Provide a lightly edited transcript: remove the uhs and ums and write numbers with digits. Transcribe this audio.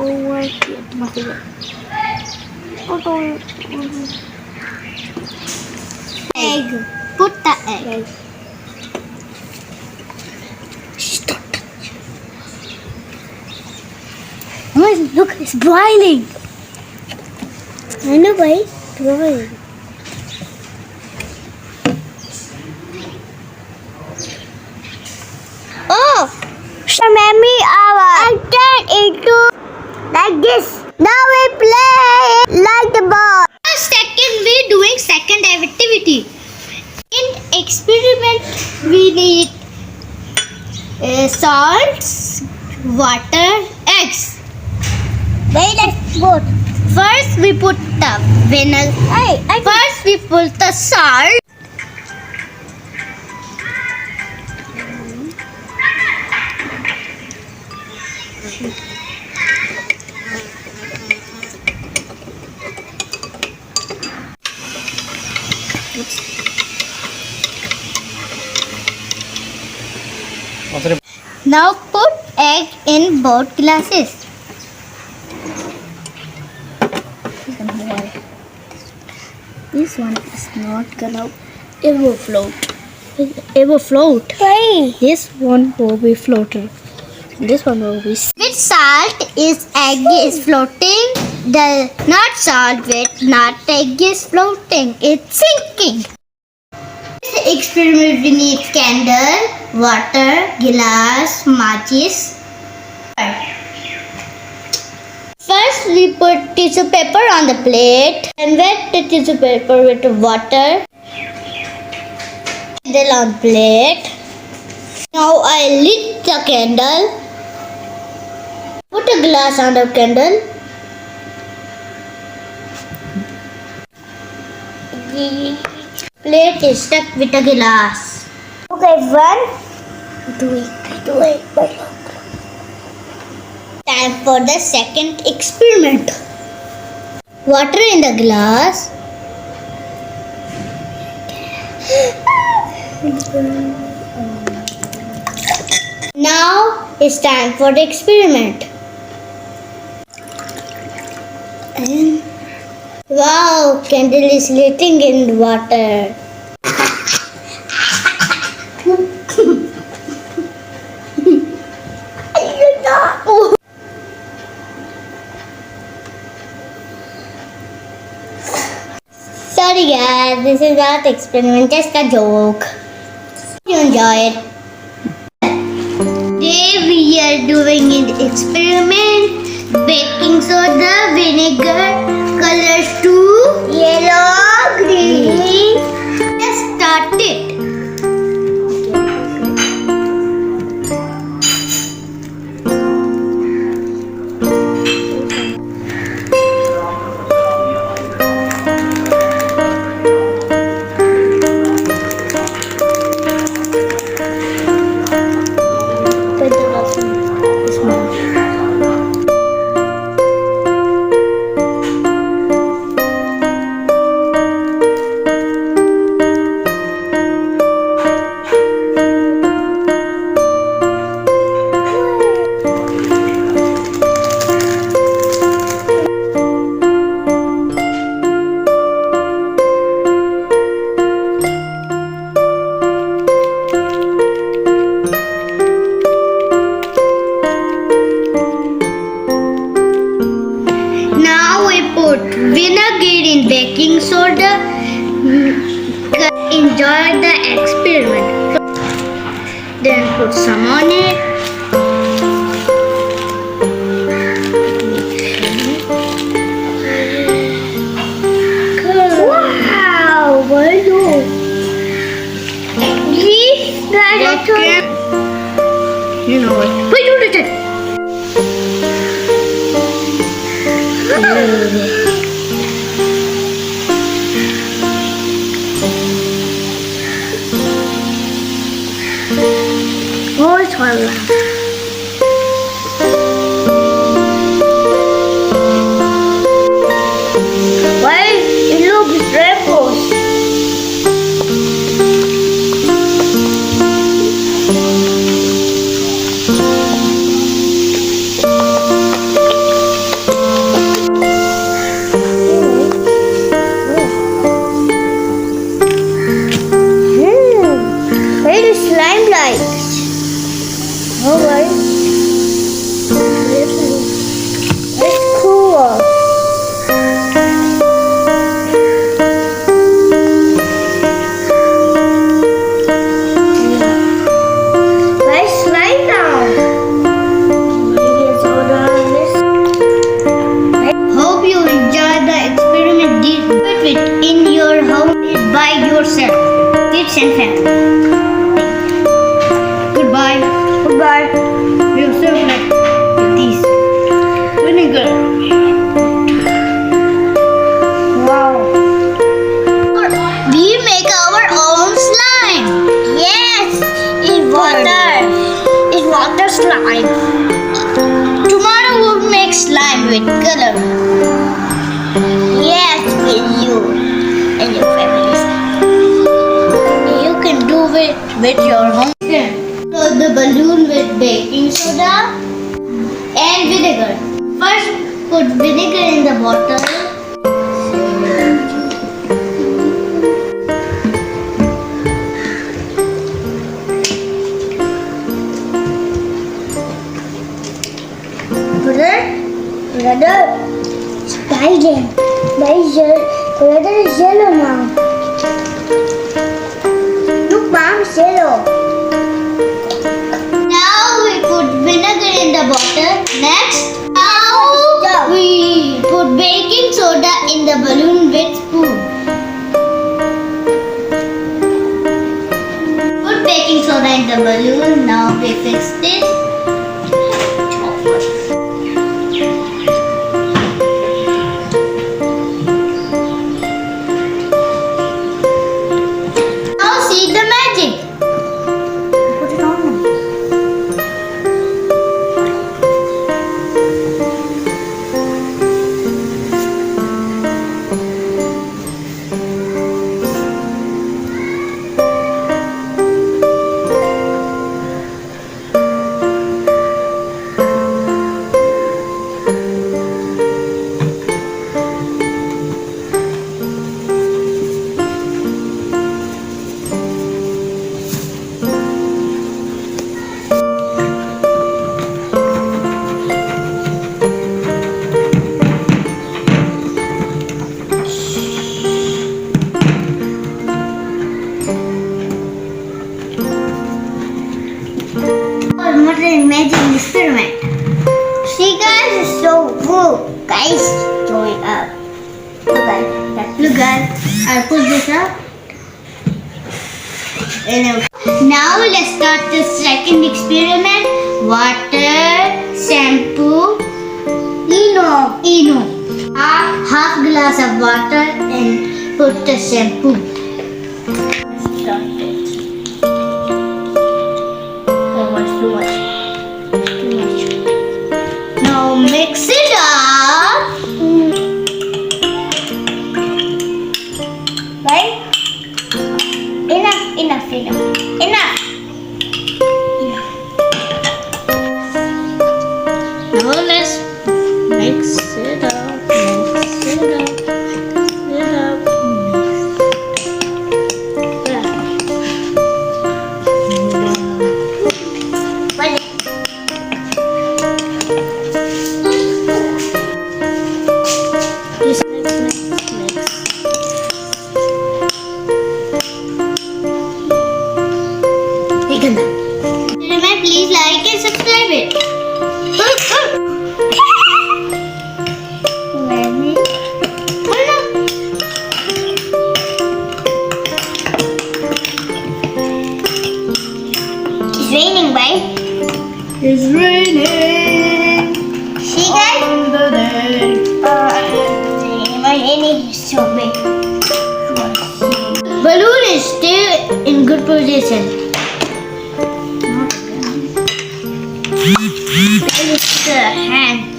over here. Put on Egg. Put the egg. Look, it's boiling. I know, boy. Boiling. Oh, Shamami hour. I turn into like this. Now we play like the ball. Second, we're doing second activity. In experiment, we need salt, water, eggs. Wait, let's go. First, we put the vinegar. First, we put the salt. Now put egg in both glasses. This one is not gonna ever float. Ever float. Why? This one will be floater. This one will be. With salt is egg is floating. The not salt with not egg is floating. It's sinking. This experiment we need candle, water, glass, matches. First we put tissue paper on the plate and wet the tissue paper with water. Candle on plate. Now I lit the candle. Put a glass on the candle. The plate is stuck with a glass. Okay, one. Do it. Time for the second experiment. Water in the glass. Now it's time for the experiment. And wow, candle is lighting in water. Sorry guys, this is not experiment, just a joke. You enjoy it. Today we are doing an experiment. Baking soda, vinegar, colors to yellow, green. Let's start it. Put vinegar in baking soda. Enjoy the experiment. Then put some on it. Wow! Wow! You know what? Wait, do it. Oh, it's horrible. Why it looks rainbows? Goodbye. Goodbye. We will serve like this. Vinegar. Wow. We make our own slime. Yes, in water. In water slime. Tomorrow we'll make slime with color. Yes, with you and your families. You can do it with your home. So the balloon with baking soda and vinegar. First, put vinegar in the bottle. Brother, spider. Brother is yellow now. Look, mom, it's yellow. Now we put vinegar in the bottle. Next, now we put baking soda in the balloon with spoon. Put baking soda in the balloon. Now we fix this. Now see the magic. Put it on. What an amazing experiment. See guys, it's so cool. Guys, join up. Look guys, I'll put this up. Now let's start the second experiment. Water, shampoo, Eno. Half glass of water and put the shampoo. Start it. Too much. Now mix it up. Right? Enough. Now let's mix it up. Remember, please like and subscribe it. It's raining, right? It's raining. See guys? On the day. Raining is so big. Balloon is still in good position. It's the hand.